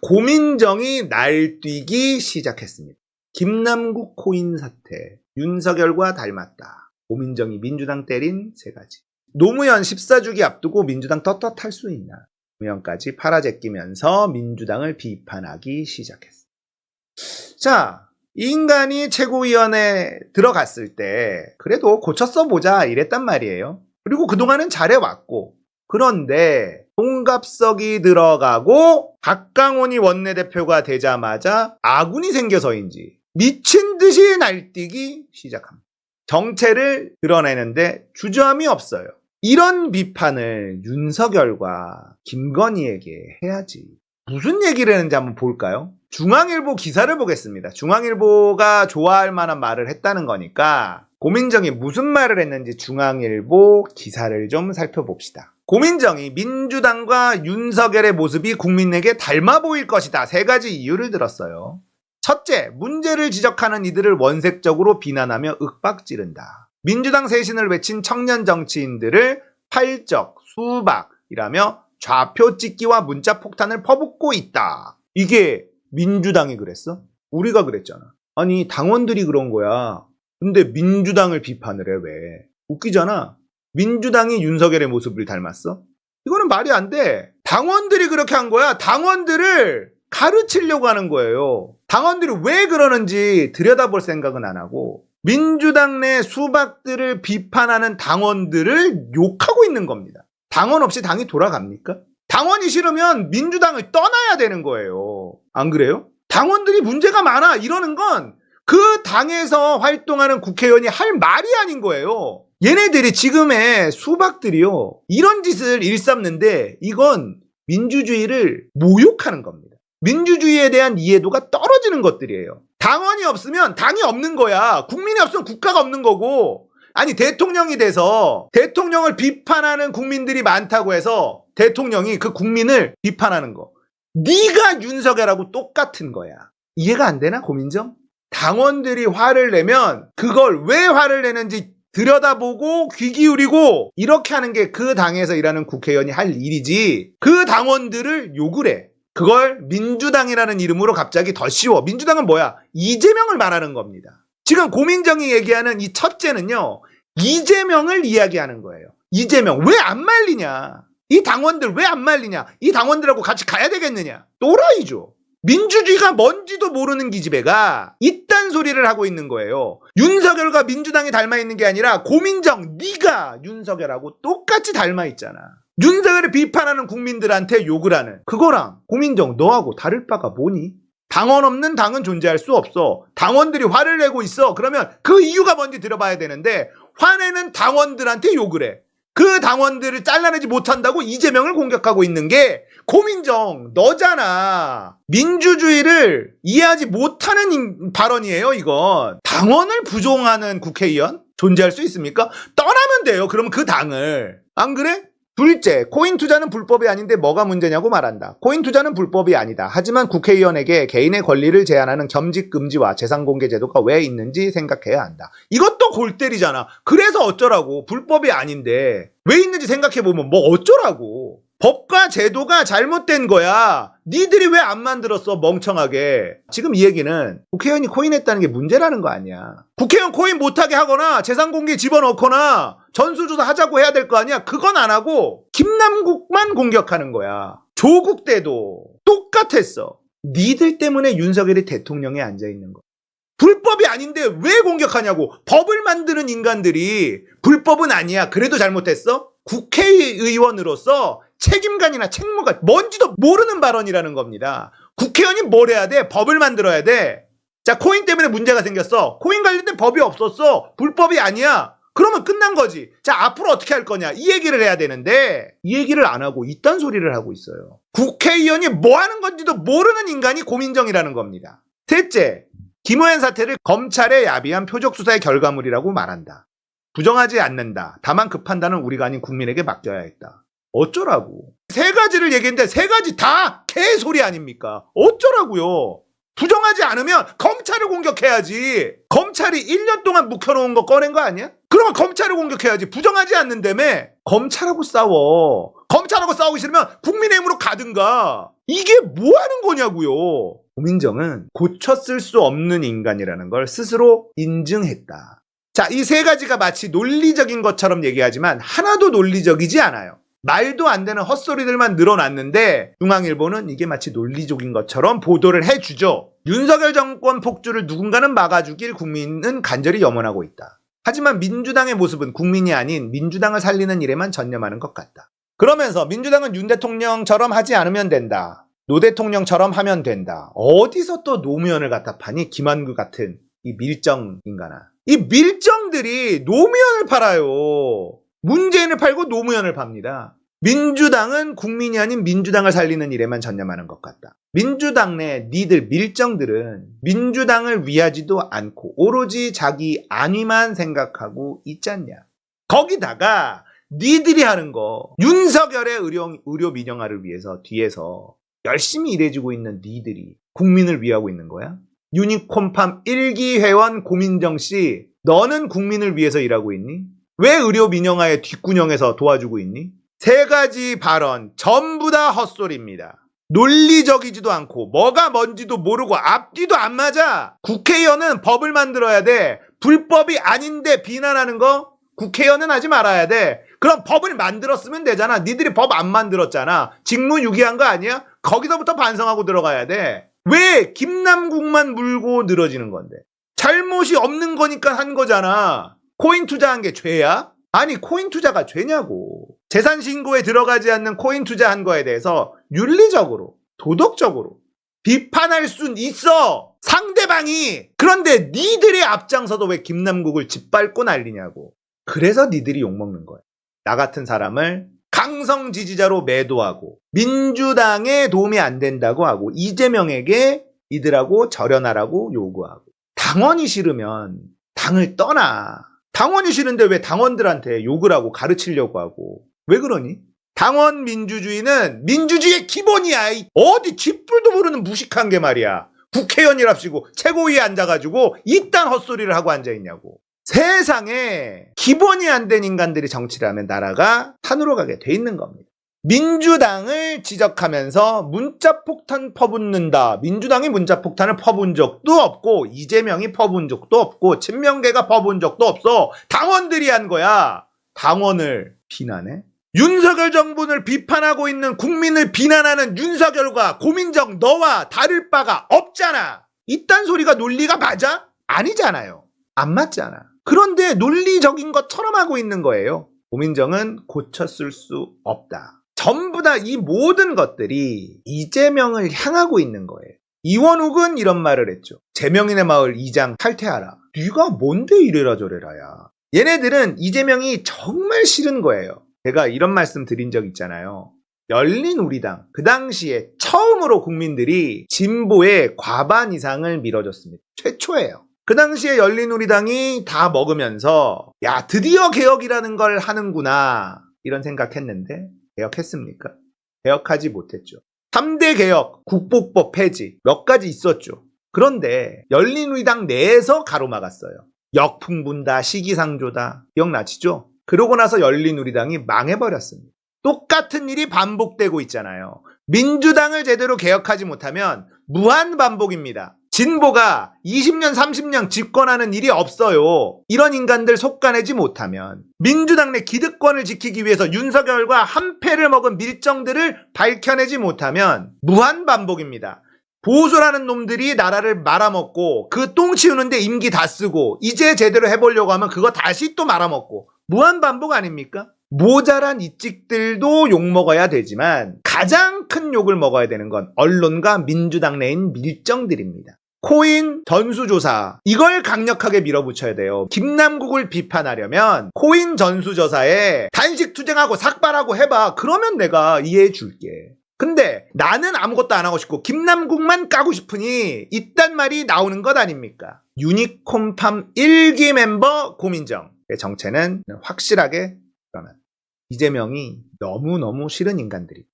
고민정이 날뛰기 시작했습니다. 김남국 코인 사태, 윤석열과 닮았다. 고민정이 민주당 때린 세 가지. 노무현 14주기 앞두고 민주당 떳떳할 수 있나. 노무현까지 팔아제끼면서 민주당을 비판하기 시작했습니다. 자, 이 인간이 최고위원회에 들어갔을 때 그래도 고쳐 써보자 이랬단 말이에요. 그리고 그동안은 잘해왔고, 그런데 송갑석이 들어가고 박강원이 원내대표가 되자마자 아군이 생겨서인지 미친 듯이 날뛰기 시작합니다. 정체를 드러내는데 주저함이 없어요. 이런 비판을 윤석열과 김건희에게 해야지. 무슨 얘기를 했는지 한번 볼까요? 중앙일보 기사를 보겠습니다. 중앙일보가 좋아할 만한 말을 했다는 거니까 고민정이 무슨 말을 했는지 중앙일보 기사를 좀 살펴봅시다. 고민정이 민주당과 윤석열의 모습이 국민에게 닮아 보일 것이다. 세 가지 이유를 들었어요. 첫째, 문제를 지적하는 이들을 원색적으로 비난하며 윽박지른다. 민주당 쇄신을 외친 청년 정치인들을 팔적, 수박이라며 좌표 찍기와 문자 폭탄을 퍼붓고 있다. 이게 민주당이 그랬어? 우리가 그랬잖아. 아니, 당원들이 그런 거야. 근데 민주당을 비판을 해, 왜? 웃기잖아. 민주당이 윤석열의 모습을 닮았어? 이거는 말이 안 돼. 당원들이 그렇게 한 거야. 당원들을 가르치려고 하는 거예요. 당원들이 왜 그러는지 들여다볼 생각은 안 하고 민주당 내 수박들을 비판하는 당원들을 욕하고 있는 겁니다. 당원 없이 당이 돌아갑니까? 당원이 싫으면 민주당을 떠나야 되는 거예요. 안 그래요? 당원들이 문제가 많아 이러는 건 그 당에서 활동하는 국회의원이 할 말이 아닌 거예요. 얘네들이 지금의 수박들이요, 이런 짓을 일삼는데 이건 민주주의를 모욕하는 겁니다. 민주주의에 대한 이해도가 떨어지는 것들이에요. 당원이 없으면 당이 없는 거야. 국민이 없으면 국가가 없는 거고. 아니, 대통령이 돼서 대통령을 비판하는 국민들이 많다고 해서 대통령이 그 국민을 비판하는 거, 네가 윤석열하고 똑같은 거야. 이해가 안 되나, 고민정? 당원들이 화를 내면 그걸 왜 화를 내는지 들여다보고 귀 기울이고 이렇게 하는 게 그 당에서 일하는 국회의원이 할 일이지, 그 당원들을 욕을 해. 그걸 민주당이라는 이름으로 갑자기 더 씌워. 민주당은 뭐야? 이재명을 말하는 겁니다. 지금 고민정이 얘기하는 이 첫째는요, 이재명을 이야기하는 거예요. 이재명 왜 안 말리냐? 이 당원들 왜 안 말리냐? 이 당원들하고 같이 가야 되겠느냐? 또라이죠. 민주주의가 뭔지도 모르는 기집애가 이딴 소리를 하고 있는 거예요. 윤석열과 민주당이 닮아 있는 게 아니라 고민정, 네가 윤석열하고 똑같이 닮아 있잖아. 윤석열을 비판하는 국민들한테 욕을 하는 그거랑 고민정 너하고 다를 바가 뭐니? 당원 없는 당은 존재할 수 없어. 당원들이 화를 내고 있어. 그러면 그 이유가 뭔지 들어봐야 되는데 화내는 당원들한테 욕을 해. 그 당원들을 잘라내지 못한다고 이재명을 공격하고 있는 게 고민정 너잖아. 민주주의를 이해하지 못하는 발언이에요, 이건. 당원을 부정하는 국회의원 존재할 수 있습니까? 떠나면 돼요. 그러면 그 당을. 안 그래? 둘째, 코인 투자는 불법이 아닌데 뭐가 문제냐고 말한다. 코인 투자는 불법이 아니다. 하지만 국회의원에게 개인의 권리를 제한하는 겸직 금지와 재산 공개 제도가 왜 있는지 생각해야 한다. 이것도 골 때리잖아. 그래서 어쩌라고. 불법이 아닌데 왜 있는지 생각해보면 뭐 어쩌라고. 법과 제도가 잘못된 거야. 니들이 왜 안 만들었어, 멍청하게. 지금 이 얘기는 국회의원이 코인했다는 게 문제라는 거 아니야. 국회의원 코인 못하게 하거나 재산 공개 집어넣거나 전수조사 하자고 해야 될 거 아니야. 그건 안 하고 김남국만 공격하는 거야. 조국 때도 똑같았어. 니들 때문에 윤석열이 대통령에 앉아있는 거. 불법이 아닌데 왜 공격하냐고. 법을 만드는 인간들이 불법은 아니야, 그래도 잘못했어? 국회의원으로서 책임감이나 책무가 뭔지도 모르는 발언이라는 겁니다. 국회의원이 뭘 해야 돼? 법을 만들어야 돼. 자, 코인 때문에 문제가 생겼어. 코인 관련된 법이 없었어. 불법이 아니야. 그러면 끝난 거지. 자, 앞으로 어떻게 할 거냐, 이 얘기를 해야 되는데 이 얘기를 안 하고 이딴 소리를 하고 있어요. 국회의원이 뭐 하는 건지도 모르는 인간이 고민정이라는 겁니다. 셋째, 김호연 사태를 검찰의 야비한 표적수사의 결과물이라고 말한다. 부정하지 않는다. 다만 그 판단은 우리가 아닌 국민에게 맡겨야 했다. 어쩌라고. 세 가지를 얘기했는데 세 가지 다 개소리 아닙니까? 어쩌라고요. 부정하지 않으면 검찰을 공격해야지. 검찰이 1년 동안 묵혀놓은 거 꺼낸 거 아니야? 그러면 검찰을 공격해야지. 부정하지 않는다며 검찰하고 싸워. 검찰하고 싸우기 싫으면 국민의힘으로 가든가. 이게 뭐 하는 거냐고요. 고민정은 고쳤을 수 없는 인간이라는 걸 스스로 인증했다. 자, 이 세 가지가 마치 논리적인 것처럼 얘기하지만 하나도 논리적이지 않아요. 말도 안 되는 헛소리들만 늘어났는데 중앙일보는 이게 마치 논리적인 것처럼 보도를 해주죠. 윤석열 정권 폭주를 누군가는 막아주길 국민은 간절히 염원하고 있다. 하지만 민주당의 모습은 국민이 아닌 민주당을 살리는 일에만 전념하는 것 같다. 그러면서 민주당은 윤 대통령처럼 하지 않으면 된다. 노 대통령처럼 하면 된다. 어디서 또 노무현을 갖다 파니? 김한구 같은 이 밀정 인간아. 이 밀정들이 노무현을 팔아요. 문재인을 팔고 노무현을 팝니다. 민주당은 국민이 아닌 민주당을 살리는 일에만 전념하는 것 같다. 민주당 내 니들 밀정들은 민주당을 위하지도 않고 오로지 자기 안위만 생각하고 있잖냐. 거기다가 니들이 하는 거 윤석열의 의료 민영화를 위해서 뒤에서 열심히 일해주고 있는 니들이 국민을 위하고 있는 거야? 유니콘팜 1기 회원 고민정 씨, 너는 국민을 위해서 일하고 있니? 왜 의료 민영화의 뒷구녕에서 도와주고 있니? 세 가지 발언 전부 다 헛소리입니다. 논리적이지도 않고 뭐가 뭔지도 모르고 앞뒤도 안 맞아. 국회의원은 법을 만들어야 돼. 불법이 아닌데 비난하는 거 국회의원은 하지 말아야 돼. 그럼 법을 만들었으면 되잖아. 니들이 법 안 만들었잖아. 직무유기한 거 아니야? 거기서부터 반성하고 들어가야 돼. 왜 김남국만 물고 늘어지는 건데? 잘못이 없는 거니까 한 거잖아. 코인 투자한 게 죄야? 아니 코인 투자가 죄냐고. 재산 신고에 들어가지 않는 코인 투자한 거에 대해서 윤리적으로 도덕적으로 비판할 순 있어. 상대방이. 그런데 니들이 앞장서도 왜 김남국을 짓밟고 난리냐고. 그래서 니들이 욕먹는 거야. 나 같은 사람을 강성 지지자로 매도하고 민주당에 도움이 안 된다고 하고 이재명에게 이들하고 절연하라고 요구하고 당원이 싫으면 당을 떠나. 당원이 싫은데 왜 당원들한테 욕을 하고 가르치려고 하고. 왜 그러니? 당원 민주주의는 민주주의의 기본이야. 어디 쥐뿔도 모르는 무식한 게 말이야. 국회의원이랍시고 최고위에 앉아가지고 이딴 헛소리를 하고 앉아있냐고. 세상에 기본이 안 된 인간들이 정치를 하면 나라가 산으로 가게 돼 있는 겁니다. 민주당을 지적하면서 문자폭탄 퍼붓는다. 민주당이 문자폭탄을 퍼본 적도 없고 이재명이 퍼본 적도 없고 친명계가 퍼본 적도 없어. 당원들이 한 거야. 당원을 비난해? 윤석열 정부를 비판하고 있는 국민을 비난하는 윤석열과 고민정 너와 다를 바가 없잖아. 이딴 소리가 논리가 맞아? 아니잖아요. 안 맞잖아. 그런데 논리적인 것처럼 하고 있는 거예요. 고민정은 고쳤을 수 없다. 전부 다 이 모든 것들이 이재명을 향하고 있는 거예요. 이원욱은 이런 말을 했죠. 재명인의 마을 2장 탈퇴하라. 네가 뭔데 이래라 저래라야. 얘네들은 이재명이 정말 싫은 거예요. 제가 이런 말씀 드린 적 있잖아요. 열린우리당 그 당시에 처음으로 국민들이 진보의 과반 이상을 밀어줬습니다. 최초예요. 그 당시에 열린우리당이 다 먹으면서 야 드디어 개혁이라는 걸 하는구나 이런 생각했는데 개혁했습니까? 개혁하지 못했죠. 3대 개혁, 국보법 폐지 몇 가지 있었죠. 그런데 열린우리당 내에서 가로막았어요. 역풍분다, 시기상조다 기억나시죠? 그러고 나서 열린우리당이 망해버렸습니다. 똑같은 일이 반복되고 있잖아요. 민주당을 제대로 개혁하지 못하면 무한반복입니다. 진보가 20년, 30년 집권하는 일이 없어요. 이런 인간들 속아내지 못하면 민주당 내 기득권을 지키기 위해서 윤석열과 한 패를 먹은 밀정들을 밝혀내지 못하면 무한반복입니다. 보수라는 놈들이 나라를 말아먹고 그 똥 치우는데 임기 다 쓰고 이제 제대로 해보려고 하면 그거 다시 또 말아먹고 무한반복 아닙니까? 모자란 이찍들도 욕먹어야 되지만 가장 큰 욕을 먹어야 되는 건 언론과 민주당 내인 밀정들입니다. 코인 전수조사 이걸 강력하게 밀어붙여야 돼요. 김남국을 비판하려면 코인 전수조사에 단식 투쟁하고 삭발하고 해봐. 그러면 내가 이해해 줄게. 근데 나는 아무것도 안 하고 싶고 김남국만 까고 싶으니 이딴 말이 나오는 것 아닙니까? 유니콘팜 1기 멤버 고민정 정체는 확실하게 드러난 이재명이 너무너무 싫은 인간들이